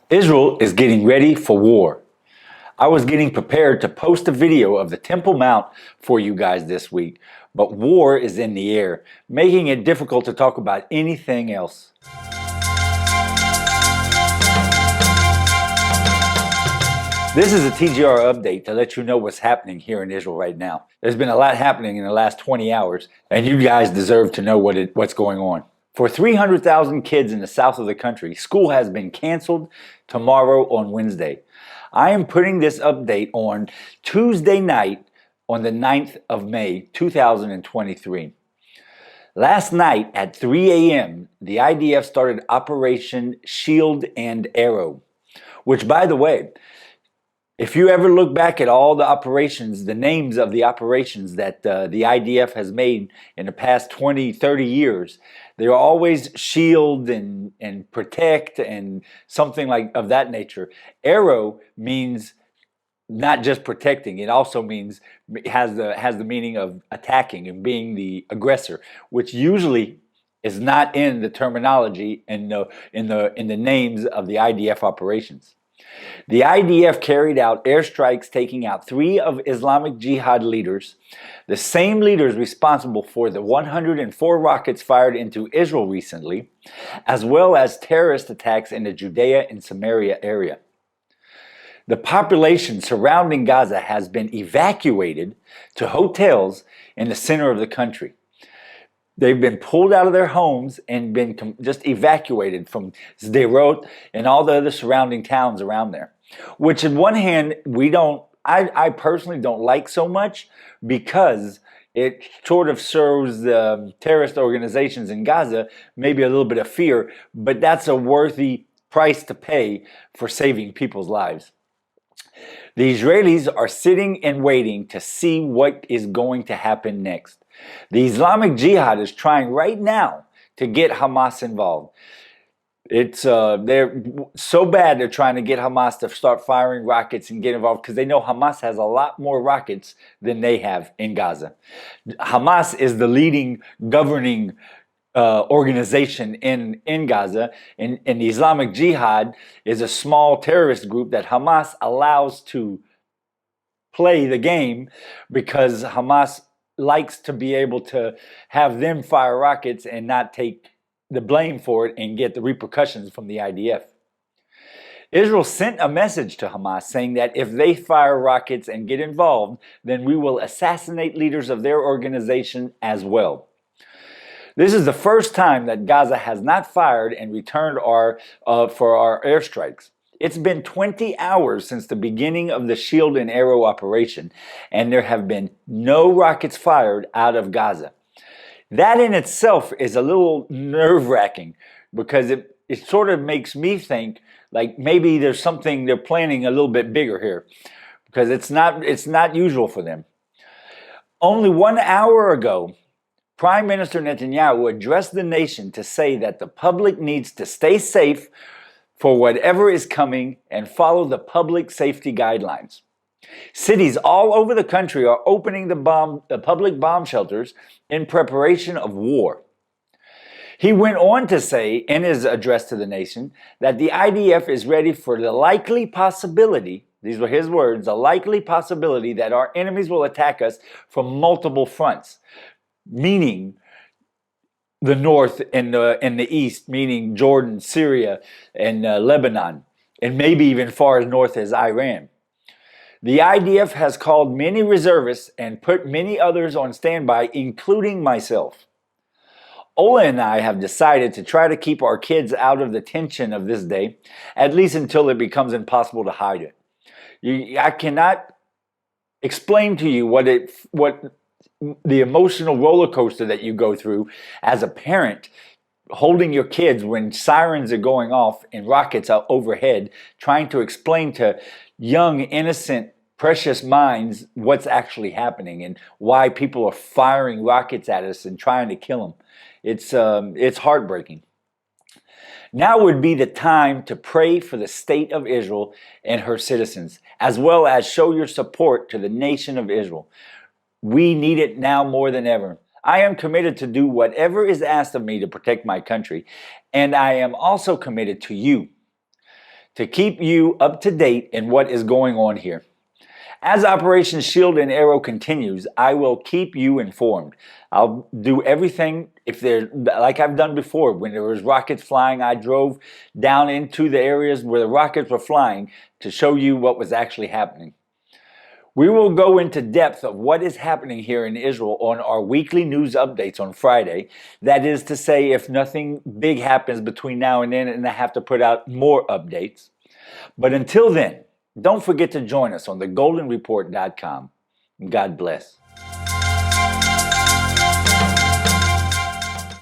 Israel is getting ready for war. I was getting prepared to post a video of the Temple Mount for you guys this week, but war is in the air, making it difficult to talk about anything else. This is a TGR update to let you know what's happening here in Israel right now. There's been a lot happening in the last 20 hours, and you guys deserve to know what's going on. For 300,000 kids in the south of the country, school has been canceled tomorrow on Wednesday. I am putting this update on Tuesday night on the 9th of May, 2023. Last night at 3 a.m., the IDF started Operation Sheild and Arrow, which, by the way, if you ever look back at all the operations, the names of the operations that the IDF has made in the past 20, 30 years, they're always shield and protect and something like of that nature. Arrow means not just protecting, it also means has the meaning of attacking and being the aggressor, which usually is not in the terminology in the names of the IDF operations. The IDF carried out airstrikes taking out 3 of Islamic Jihad leaders, the same leaders responsible for the 104 rockets fired into Israel recently, as well as terrorist attacks in the Judea and Samaria area. The population surrounding Gaza has been evacuated to hotels in the center of the country. They've been pulled out of their homes and been just evacuated from Sderot and all the other surrounding towns around there. Which, on one hand, I personally don't like so much, because it sort of serves the terrorist organizations in Gaza maybe a little bit of fear, but that's a worthy price to pay for saving people's lives. The Israelis are sitting and waiting to see what is going to happen next. The Islamic Jihad is trying right now to get Hamas involved. They're so bad they're trying to get Hamas to start firing rockets and get involved, because they know Hamas has a lot more rockets than they have in Gaza. Hamas is the leading governing organization in Gaza, and the Islamic Jihad is a small terrorist group that Hamas allows to play the game, because Hamas likes to be able to have them fire rockets and not take the blame for it and get the repercussions from the IDF. Israel sent a message to Hamas saying that if they fire rockets and get involved, then we will assassinate leaders of their organization as well. This is the first time that Gaza has not fired and returned for our airstrikes. It's been 20 hours since the beginning of the Shield and Arrow operation, and there have been no rockets fired out of Gaza. That in itself is a little nerve-wracking, because it sort of makes me think like maybe there's something they're planning a little bit bigger here, because it's not usual for them. Only 1 hour ago, Prime Minister Netanyahu addressed the nation to say that the public needs to stay safe for whatever is coming and follow the public safety guidelines. Cities all over the country are opening the public bomb shelters in preparation of war. He went on to say in his address to the nation that the IDF is ready for the likely possibility, these were his words, the likely possibility that our enemies will attack us from multiple fronts, meaning the north and the east, meaning Jordan, Syria, and Lebanon, and maybe even far as north as Iran. The IDF has called many reservists and put many others on standby, including myself. Ola and I have decided to try to keep our kids out of the tension of this day, at least until it becomes impossible to hide it. I cannot explain to you what the emotional roller coaster that you go through as a parent, holding your kids when sirens are going off and rockets are overhead, trying to explain to young, innocent, precious minds what's actually happening and why people are firing rockets at us and trying to kill them. It's heartbreaking. Now would be the time to pray for the state of Israel and her citizens, as well as show your support to the nation of Israel. We need it now more than ever. I am committed to do whatever is asked of me to protect my country, and I am also committed to you. to keep you up to date in what is going on here. As Operation Shield and Arrow continues, I will keep you informed. I'll do everything like I've done before. When there was rockets flying, I drove down into the areas where the rockets were flying to show you what was actually happening. We will go into depth of what is happening here in Israel on our weekly news updates on Friday. That is to say, if nothing big happens between now and then, and I have to put out more updates. But until then, don't forget to join us on thegoldenreport.com. God bless.